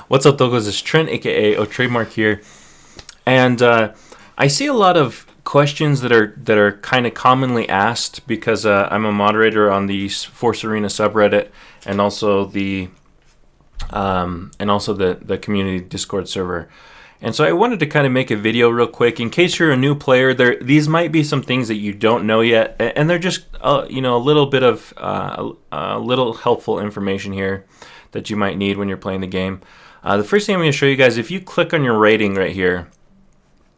What's up, Tokos? It's Trent, aka TradeMark here, and I see a lot of questions that are kind of commonly asked because I'm a moderator on the Force Arena subreddit and also the community Discord server. And so I wanted to kind of make a video real quick in case you're a new player. These might be some things that you don't know yet, and they're just a little bit of a little helpful information here that you might need when you're playing the game. The first thing I'm going to show you guys, if you click on your rating right here,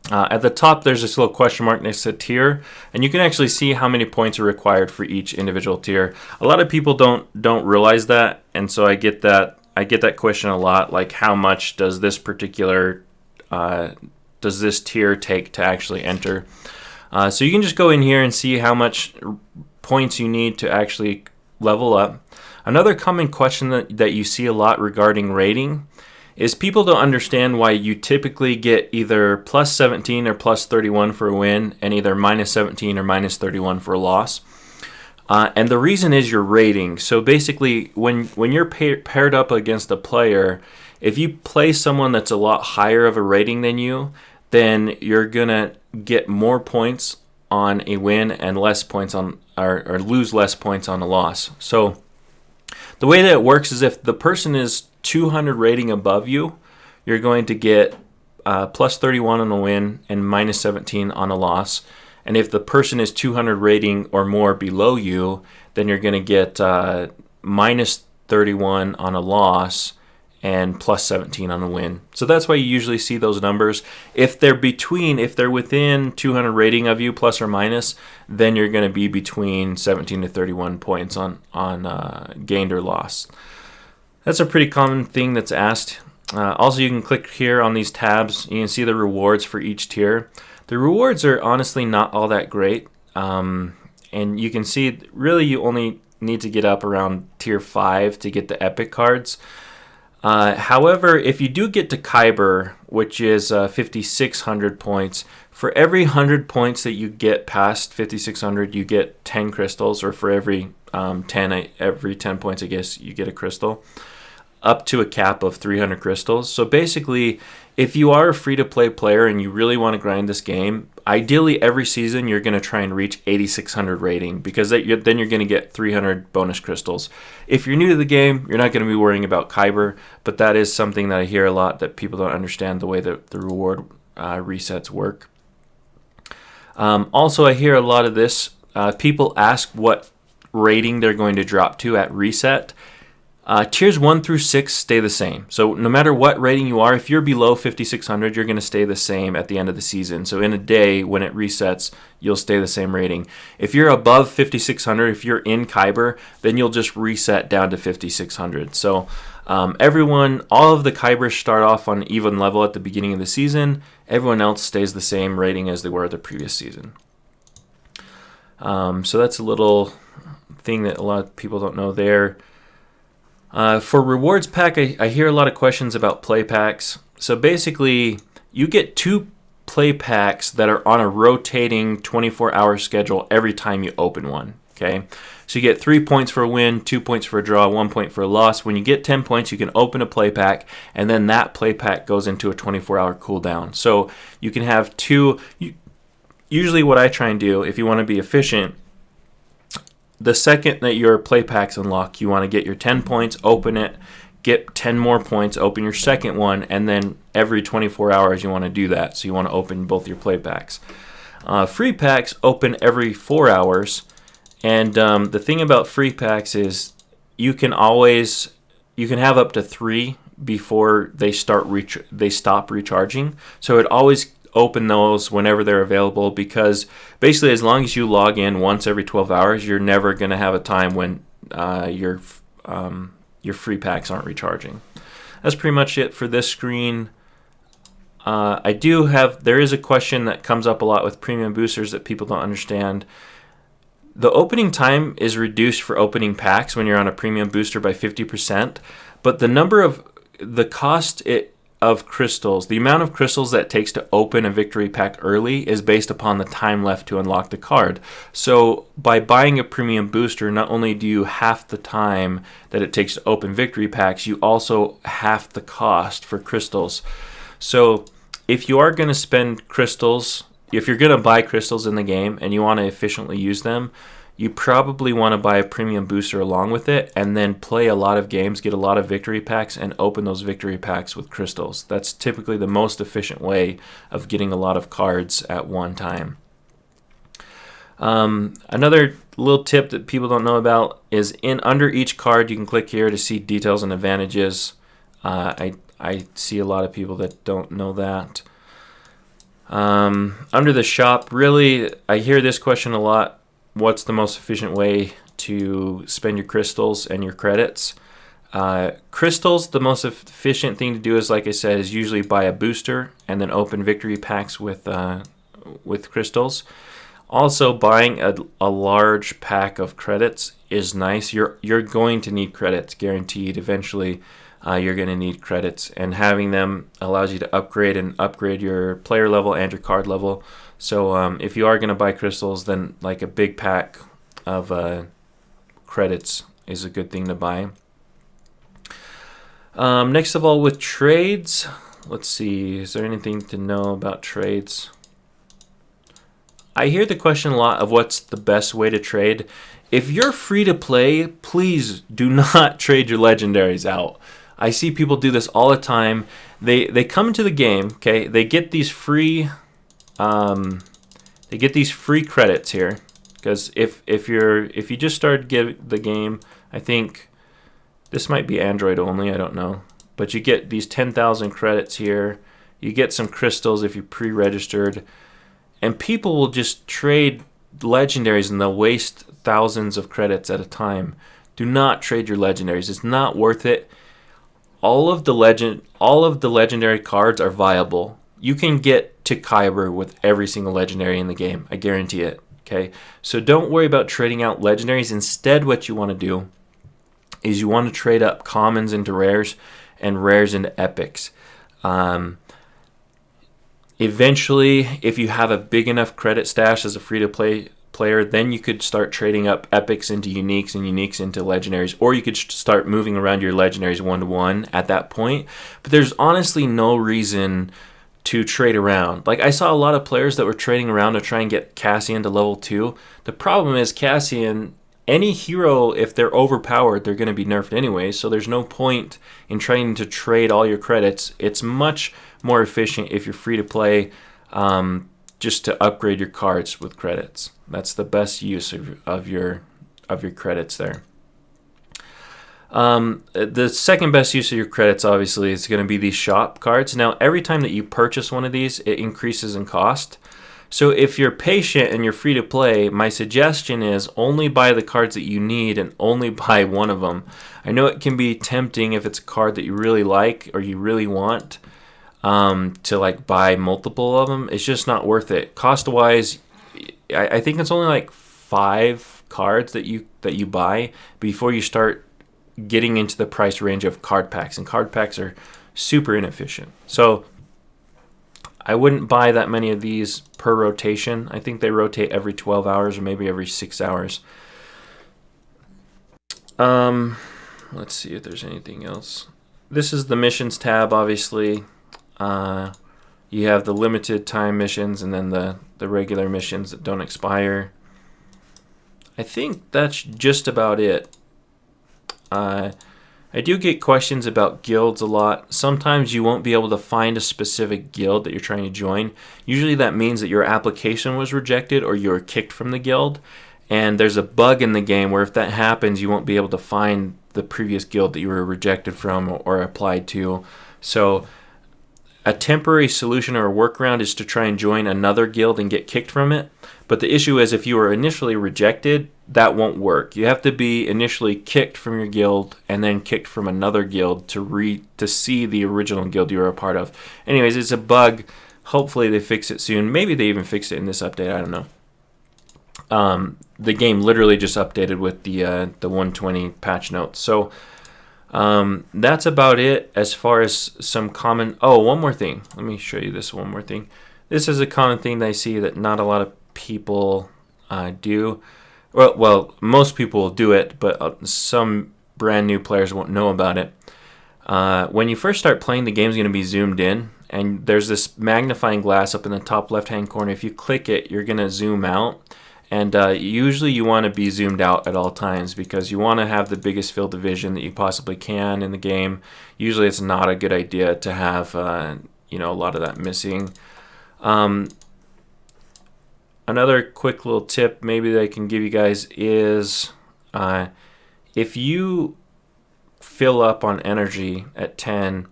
at the top there's this little question mark next to tier, and you can actually see how many points are required for each individual tier. A lot of people don't realize that, and so I get that question a lot, like how much does this particular does this tier take to actually enter? So you can just go in here and see how much points you need to actually level up. Another common question that you see a lot regarding rating is people don't understand why you typically get either plus 17 or plus 31 for a win and either minus 17 or minus 31 for a loss. And the reason is your rating. So basically, when you're paired up against a player, if you play someone that's a lot higher of a rating than you, then you're gonna get more points on a win and less points on or lose less points on a loss. So the way that it works is if the person is 200 rating above you, you're going to get plus 31 on a win and minus 17 on a loss. And if the person is 200 rating or more below you, then you're going to get minus 31 on a loss and plus 17 on a win. So that's why you usually see those numbers. If they're within 200 rating of you, plus or minus, then you're going to be between 17 to 31 points on gained or lost. That's a pretty common thing that's asked. Also, you can click here on these tabs. You can see the rewards for each tier. The rewards are honestly not all that great. And you can see really you only need to get up around tier 5 to get the epic cards. However, if you do get to Kyber, which is 5,600 points, for every 100 points that you get past 5,600, you get 10 crystals, or for every 10 points, I guess, you get a crystal, up to a cap of 300 crystals. So basically, if you are a free-to-play player and you really want to grind this game, ideally every season you're going to try and reach 8,600 rating, because then you're going to get 300 bonus crystals. If you're new to the game, you're not going to be worrying about Kyber, but that is something that I hear a lot, that people don't understand the way that the reward resets work. Also, I hear a lot of this. People ask what rating they're going to drop to at reset. Tiers 1 through 6 stay the same. So no matter what rating you are, if you're below 5,600, you're going to stay the same at the end of the season. So in a day, when it resets, you'll stay the same rating. If you're above 5,600, if you're in Kyber, then you'll just reset down to 5,600. So all of the Kybers start off on even level at the beginning of the season. Everyone else stays the same rating as they were the previous season. So that's a little thing that a lot of people don't know there. For rewards pack, I hear a lot of questions about play packs. So basically, you get 2 play packs that are on a rotating 24-hour schedule every time you open one. Okay, so you get 3 points for a win, 2 points for a draw, 1 point for a loss. When you get 10 points, you can open a play pack, and then that play pack goes into a 24-hour cooldown. So you can have 2. Usually, what I try and do, if you want to be efficient, the second that your play packs unlock, you want to get your 10 points, open it, get 10 more points, open your second one, and then every 24 hours you want to do that. So you want to open both your play packs. Free packs open every 4 hours, and the thing about free packs is you can have up to 3 before they stop recharging. So it always open those whenever they're available, because basically as long as you log in once every 12 hours, you're never going to have a time when your free packs aren't recharging. That's pretty much it for this screen. There is a question that comes up a lot with premium boosters that people don't understand. The opening time is reduced for opening packs when you're on a premium booster by 50%, but the cost of crystals, the amount of crystals that it takes to open a victory pack early is based upon the time left to unlock the card. So by buying a premium booster, not only do you half the time that it takes to open victory packs, you also half the cost for crystals. So if you are going to spend crystals, if you're going to buy crystals in the game and you want to efficiently use them, you probably want to buy a premium booster along with it and then play a lot of games, get a lot of victory packs, and open those victory packs with crystals. That's typically the most efficient way of getting a lot of cards at one time. Another little tip that people don't know about is under each card, you can click here to see details and advantages. I see a lot of people that don't know that. Under the shop, really, I hear this question a lot. What's the most efficient way to spend your crystals and your credits? Crystals, the most efficient thing to do is, like I said, is usually buy a booster and then open victory packs with crystals. Also, buying a large pack of credits is nice. You're going to need credits, guaranteed. Eventually, you're going to need credits, and having them allows you to upgrade your player level and your card level. So if you are going to buy crystals, then like a big pack of credits is a good thing to buy. Next of all, with trades, let's see, is there anything to know about trades? I hear the question a lot of what's the best way to trade. If you're free to play, please do not trade your legendaries out. I see people do this all the time. They come into the game, okay? They get these free credits here, because if you just started the game, I think this might be Android only, I don't know, but you get these 10,000 credits here. You get some crystals if you pre-registered, and people will just trade legendaries and they'll waste thousands of credits at a time. Do not trade your legendaries. It's not worth it. All of the legendary cards are viable. You can get to Kyber with every single legendary in the game. I guarantee it. Okay, so don't worry about trading out legendaries. Instead, what you want to do is you want to trade up commons into rares and rares into epics. Eventually, if you have a big enough credit stash as a free-to-play player, then you could start trading up epics into uniques and uniques into legendaries, or you could start moving around your legendaries one-to-one at that point. But there's honestly no reason to trade around. Like, I saw a lot of players that were trading around to try and get Cassian to level 2. The problem is Cassian, any hero, if they're overpowered, they're going to be nerfed anyway, so there's no point in trying to trade all your credits. It's much more efficient if you're free to play, just to upgrade your cards with credits. That's the best use of your credits there. The second best use of your credits, obviously, is going to be these shop cards. Now, every time that you purchase one of these, it increases in cost. So if you're patient and you're free to play, my suggestion is only buy the cards that you need and only buy one of them. I know it can be tempting if it's a card that you really like or you really want, to like buy multiple of them. It's just not worth it. Cost-wise, I think it's only like 5 cards that you buy before you start getting into the price range of card packs, and card packs are super inefficient. So I wouldn't buy that many of these per rotation. I think they rotate every 12 hours or maybe every 6 hours. Let's see if there's anything else. This is the missions tab, obviously. You have the limited time missions and then the regular missions that don't expire. I think that's just about it. I do get questions about guilds a lot. Sometimes you won't be able to find a specific guild that you're trying to join. Usually that means that your application was rejected or you were kicked from the guild. And there's a bug in the game where if that happens, you won't be able to find the previous guild that you were rejected from or applied to. So a temporary solution or a workaround is to try and join another guild and get kicked from it. But the issue is if you were initially rejected, that won't work. You have to be initially kicked from your guild and then kicked from another guild to see the original guild you were a part of. Anyways, it's a bug. Hopefully they fix it soon. Maybe they even fixed it in this update. I don't know. The game literally just updated with the 120 patch notes. So That's about it as far as some common. Oh, one more thing. Let me show you this one more thing. This is a common thing that I see that not a lot of people do. Well, most people will do it, but some brand new players won't know about it. When you first start playing, the game's going to be zoomed in, and there's this magnifying glass up in the top left-hand corner. If you click it, you're going to zoom out. And usually you want to be zoomed out at all times because you want to have the biggest field of vision that you possibly can in the game. Usually it's not a good idea to have a lot of that missing. Another quick little tip maybe that I can give you guys is if you fill up on energy at 10,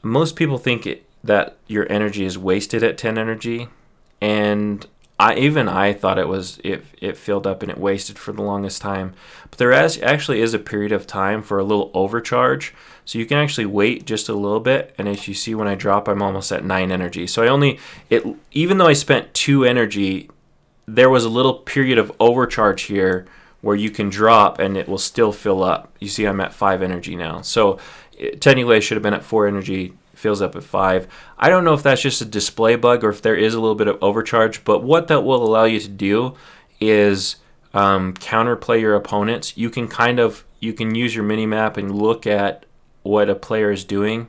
most people think that your energy is wasted at 10 energy, and I thought it filled up and it wasted for the longest time. But there actually is a period of time for a little overcharge. So you can actually wait just a little bit. And as you see when I drop, I'm almost at 9 energy. So even though I spent 2 energy, there was a little period of overcharge here where you can drop and it will still fill up. You see I'm at 5 energy now. So technically I should have been at 4 energy. Fills up at 5. I don't know if that's just a display bug or if there is a little bit of overcharge, but what that will allow you to do is counterplay your opponents. You can use your mini map and look at what a player is doing,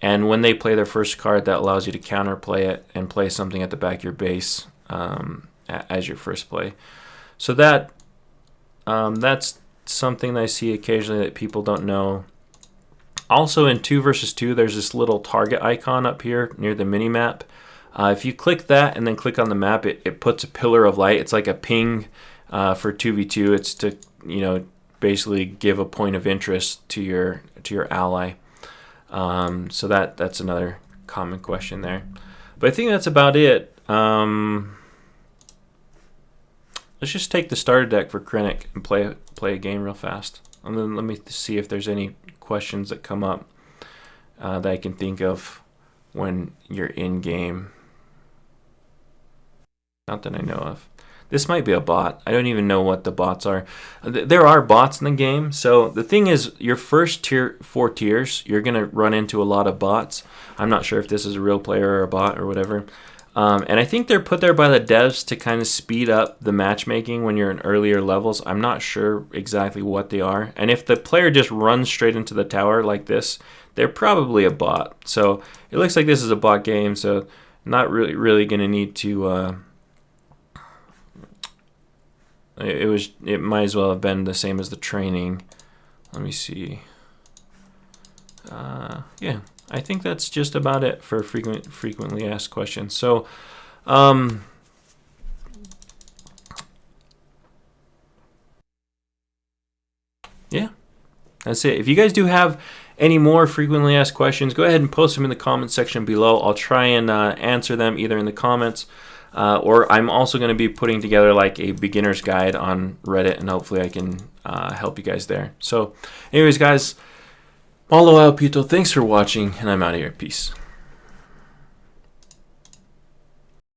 and when they play their first card, that allows you to counterplay it and play something at the back of your base as your first play. So that's something that I see occasionally that people don't know. Also in 2 versus 2, there's this little target icon up here near the mini map. If you click that and then click on the map, it puts a pillar of light. It's like a ping for 2v2. It's to basically give a point of interest to your ally. So that's another common question there. But I think that's about it. Let's just take the starter deck for Krennic and play a game real fast. And then let me see if there's any questions that come up that I can think of when you're in game. Not that I know of. This might be a bot. I don't even know what the bots are. There are bots in the game. So the thing is, your first 4 tiers, you're going to run into a lot of bots. I'm not sure if this is a real player or a bot or whatever. And I think they're put there by the devs to kind of speed up the matchmaking when you're in earlier levels. I'm not sure exactly what they are. And if the player just runs straight into the tower like this, they're probably a bot. So it looks like this is a bot game, so not really going to need to... It might as well have been the same as the training. Let me see. Yeah. I think that's just about it for frequently asked questions. So, yeah, that's it. If you guys do have any more frequently asked questions, go ahead and post them in the comments section below. I'll try and answer them either in the comments or I'm also going to be putting together like a beginner's guide on Reddit, and hopefully I can help you guys there. So, anyways, guys. Malo, aupito, thanks for watching, and I'm out of here. Peace.